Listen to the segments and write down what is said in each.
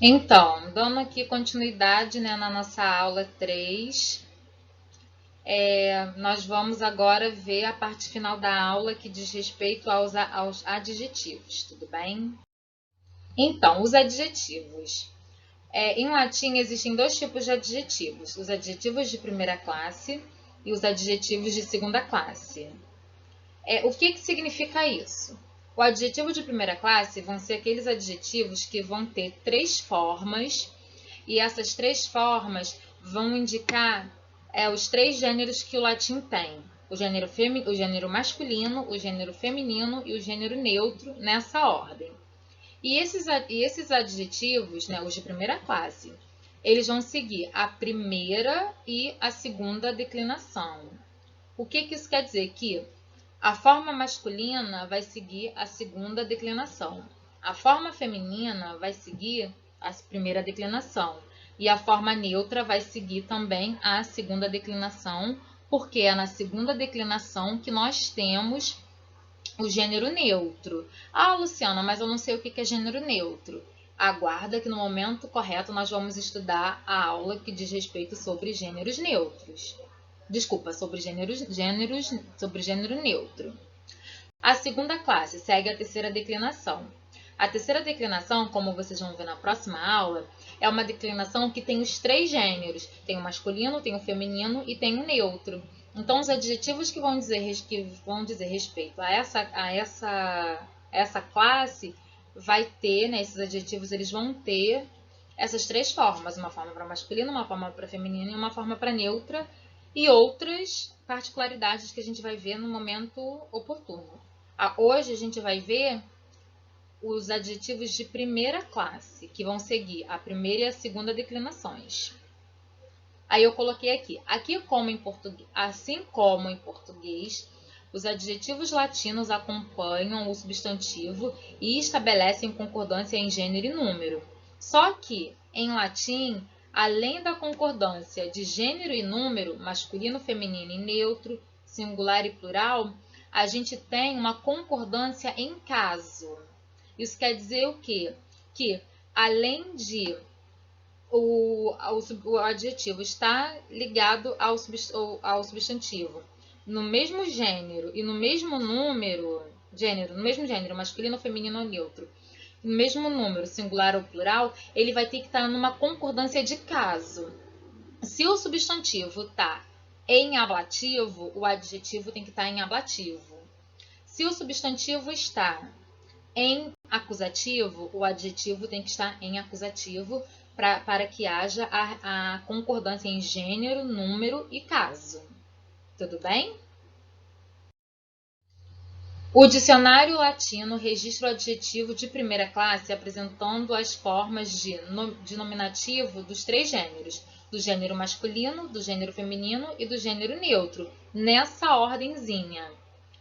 Então, dando aqui continuidade, né, na nossa aula 3, nós vamos agora ver a parte final da aula que diz respeito aos adjetivos, tudo bem? Então, os adjetivos. Em latim existem dois tipos de adjetivos, os adjetivos de primeira classe e os adjetivos de segunda classe. O que significa isso? O adjetivo de primeira classe vão ser aqueles adjetivos que vão ter três formas, e essas três formas vão indicar os três gêneros que o latim tem. O gênero masculino, o gênero feminino e o gênero neutro, nessa ordem. E esses adjetivos, né, os de primeira classe, eles vão seguir a primeira e a segunda declinação. O que isso quer dizer? Que a forma masculina vai seguir a segunda declinação. A forma feminina vai seguir a primeira declinação. E a forma neutra vai seguir também a segunda declinação, porque é na segunda declinação que nós temos o gênero neutro. Ah, Luciana, mas eu não sei o que é gênero neutro. Aguarda que no momento correto nós vamos estudar a aula que diz respeito sobre gêneros neutros. Desculpa, sobre gênero neutro. A segunda classe segue a terceira declinação. A terceira declinação, como vocês vão ver na próxima aula, é uma declinação que tem os três gêneros. Tem o masculino, tem o feminino e tem o neutro. Então, os adjetivos que vão dizer respeito a essa classe vai ter, né, esses adjetivos eles vão ter essas três formas. Uma forma para masculino, uma forma para feminino e uma forma para neutra. E outras particularidades que a gente vai ver no momento oportuno. Hoje a gente vai ver os adjetivos de primeira classe, que vão seguir a primeira e a segunda declinações. Aí eu coloquei aqui, assim como em português, os adjetivos latinos acompanham o substantivo e estabelecem concordância em gênero e número. Só que, em latim, além da concordância de gênero e número, masculino, feminino e neutro, singular e plural, a gente tem uma concordância em caso. Isso quer dizer o quê? Que, além de o adjetivo estar ligado ao substantivo no mesmo gênero e no mesmo número, no mesmo gênero, masculino, feminino ou neutro, no mesmo número, singular ou plural, ele vai ter que estar numa concordância de caso. Se o substantivo está em ablativo, o adjetivo tem que estar em ablativo. Se o substantivo está em acusativo, o adjetivo tem que estar em acusativo para que haja a concordância em gênero, número e caso. Tudo bem? O dicionário latino registra o adjetivo de primeira classe apresentando as formas de nominativo dos três gêneros, do gênero masculino, do gênero feminino e do gênero neutro, nessa ordenzinha.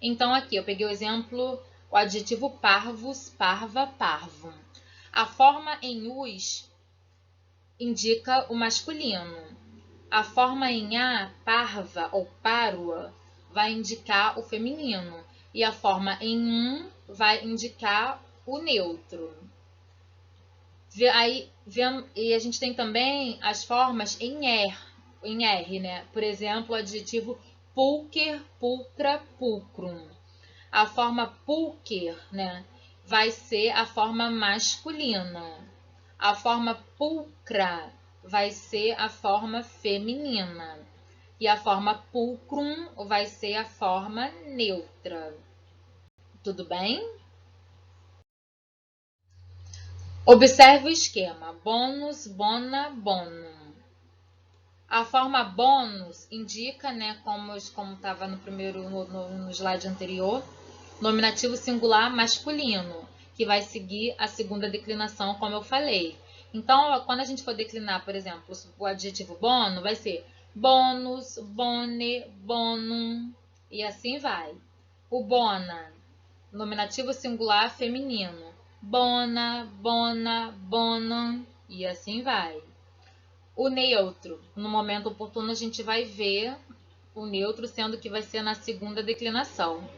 Então, aqui eu peguei o exemplo, o adjetivo parvus, parva, parvum. A forma em us indica o masculino. A forma em a, parva ou parua, vai indicar o feminino. E a forma em vai indicar o neutro. E a gente tem também as formas em R, né? Por exemplo, o adjetivo pulcher, pulcra, pulcrum. A forma pulcher, né, vai ser a forma masculina. A forma pulcra vai ser a forma feminina. E a forma pulcrum vai ser a forma neutra. Tudo bem? Observe o esquema. Bônus, bona, bonum. A forma bônus indica, né, como estava no slide anterior, nominativo singular masculino, que vai seguir a segunda declinação, como eu falei. Então, quando a gente for declinar, por exemplo, o adjetivo bono, vai ser bônus, bone, bonum, e assim vai. O bona, nominativo singular feminino, bona, bona, bonum, e assim vai. O neutro, no momento oportuno a gente vai ver o neutro, sendo que vai ser na segunda declinação.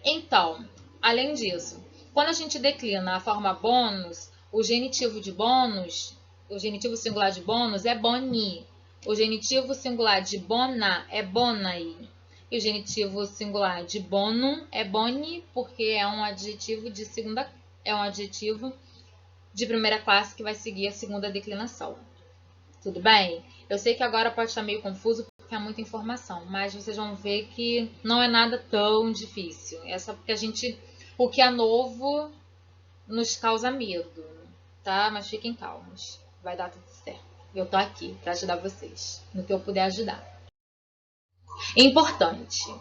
Então, além disso, quando a gente declina a forma bônus, o genitivo de bônus, o genitivo singular de bônus é boni. O genitivo singular de bona é bonai. E o genitivo singular de bonum é boni, porque é um adjetivo de primeira classe que vai seguir a segunda declinação. Tudo bem? Eu sei que agora pode estar meio confuso porque é muita informação, mas vocês vão ver que não é nada tão difícil. É só porque o que é novo nos causa medo, tá? Mas fiquem calmos, vai dar tudo certo. Eu tô aqui para ajudar vocês, no que eu puder ajudar. Importante.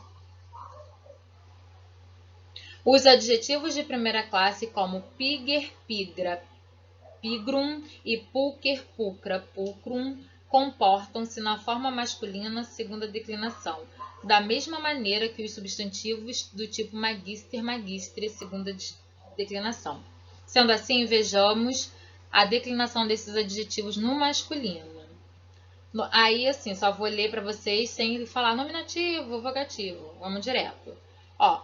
Os adjetivos de primeira classe como piger, pigra, pigrum e pulcher, pulcra, pulcrum comportam-se na forma masculina segunda declinação, da mesma maneira que os substantivos do tipo magister, magistre segunda declinação. Sendo assim, vejamos a declinação desses adjetivos no masculino. Aí, assim, só vou ler para vocês sem falar nominativo, vogativo. Vamos direto. Ó,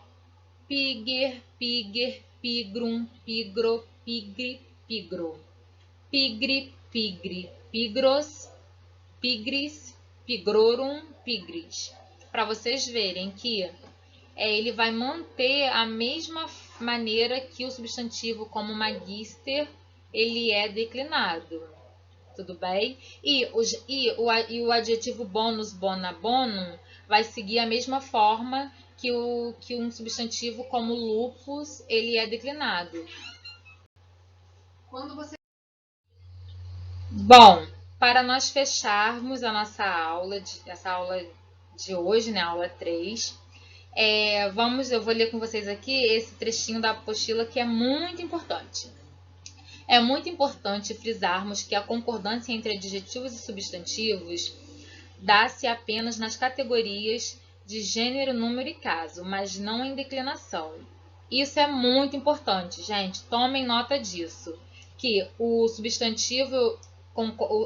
piger, piger, pigrum, pigro, pigri, pigro. Pigri, pigri, pigros, pigris, pigrorum, pigris. Para vocês verem que ele vai manter a mesma maneira que o substantivo como magister, ele é declinado. Tudo bem? E o adjetivo bonus, bona, bonum, vai seguir a mesma forma que um substantivo como lupus, ele é declinado. Bom, para nós fecharmos a nossa aula, essa aula de hoje, né, aula 3, eu vou ler com vocês aqui esse trechinho da apostila que é muito importante. É muito importante frisarmos que a concordância entre adjetivos e substantivos dá-se apenas nas categorias de gênero, número e caso, mas não em declinação. Isso é muito importante, gente. Tomem nota disso. Que o substantivo,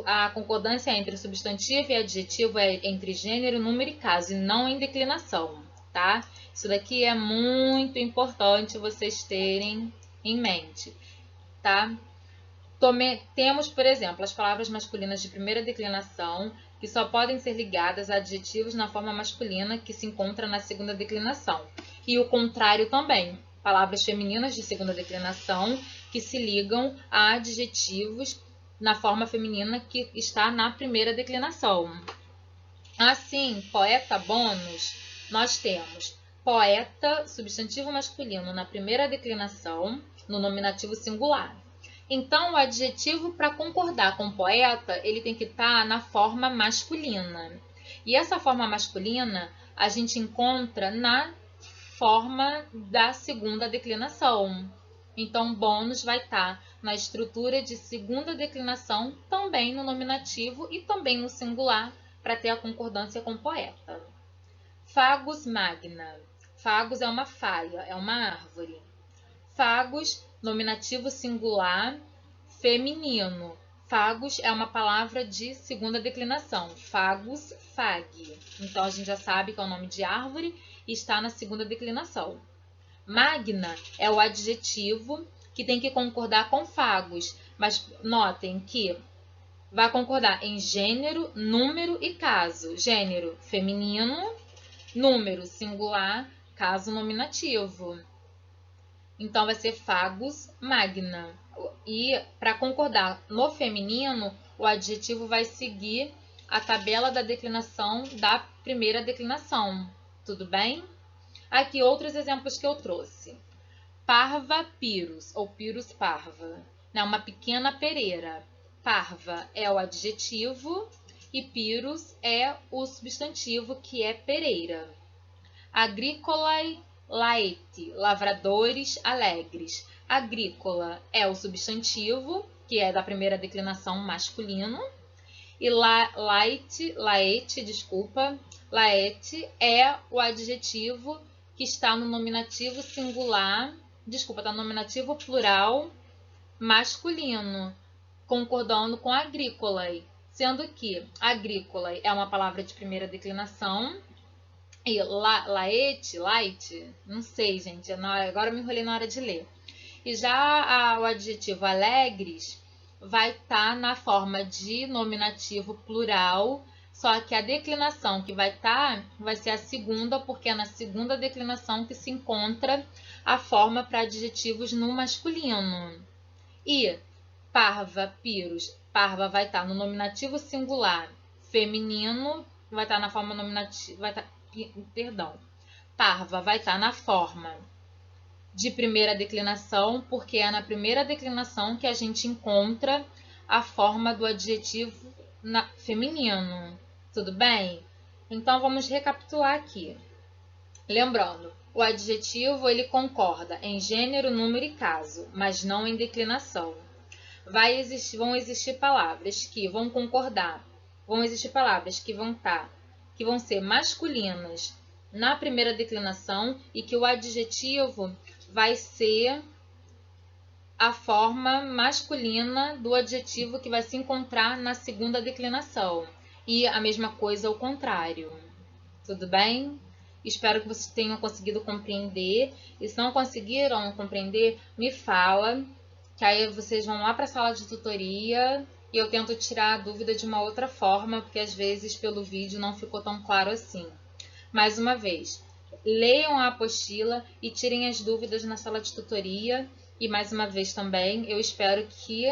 a concordância entre substantivo e adjetivo é entre gênero, número e caso, e não em declinação, tá? Isso daqui é muito importante vocês terem em mente, tá? Temos, por exemplo, as palavras masculinas de primeira declinação, que só podem ser ligadas a adjetivos na forma masculina que se encontra na segunda declinação. E o contrário também, palavras femininas de segunda declinação que se ligam a adjetivos na forma feminina que está na primeira declinação. Assim, poeta bônus, nós temos poeta, substantivo masculino na primeira declinação, no nominativo singular. Então, o adjetivo para concordar com poeta, ele tem que estar na forma masculina. E essa forma masculina a gente encontra na forma da segunda declinação. Então, bônus vai estar na estrutura de segunda declinação, também no nominativo e também no singular, para ter a concordância com poeta. Fagus magna. Fagus é uma faia, é uma árvore. Fagus, nominativo singular feminino. Fagus é uma palavra de segunda declinação. Fagus, fag. Então, a gente já sabe que é o nome de árvore e está na segunda declinação. Magna é o adjetivo que tem que concordar com fagus. Mas notem que vai concordar em gênero, número e caso. Gênero feminino, número singular, caso nominativo. Então, vai ser fagus magna. E para concordar no feminino, o adjetivo vai seguir a tabela da declinação da primeira declinação. Tudo bem? Aqui outros exemplos que eu trouxe. Parva pirus, ou pirus parva. Uma pequena pereira. Parva é o adjetivo e pirus é o substantivo, que é pereira. Agricolae laeti, lavradores alegres. Agrícola é o substantivo, que é da primeira declinação masculino. E laete é o adjetivo que está no nominativo singular, está no nominativo plural masculino, concordando com agrícolae, sendo que agrícolae é uma palavra de primeira declinação. E laete, não sei, gente, agora eu me enrolei na hora de ler. E já o adjetivo alegres vai estar na forma de nominativo plural, só que a declinação que vai estar vai ser a segunda, porque é na segunda declinação que se encontra a forma para adjetivos no masculino. E parva, piros, parva vai estar no nominativo singular feminino, vai estar na forma nominativa, parva vai estar na forma de primeira declinação, porque é na primeira declinação que a gente encontra a forma do adjetivo feminino. Tudo bem? Então vamos recapitular aqui. Lembrando, o adjetivo ele concorda em gênero, número e caso, mas não em declinação. Vão existir palavras que vão concordar, vão existir palavras que vão ser masculinas na primeira declinação e que o adjetivo vai ser a forma masculina do adjetivo que vai se encontrar na segunda declinação. E a mesma coisa ao contrário. Tudo bem? Espero que vocês tenham conseguido compreender. E se não conseguiram compreender, me fala, que aí vocês vão lá para a sala de tutoria e eu tento tirar a dúvida de uma outra forma, porque às vezes pelo vídeo não ficou tão claro assim. Mais uma vez, leiam a apostila e tirem as dúvidas na sala de tutoria. E mais uma vez também, eu espero que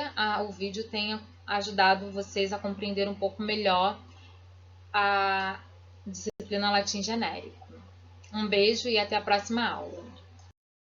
o vídeo tenha ajudado vocês a compreender um pouco melhor a disciplina latim genérico. Um beijo e até a próxima aula.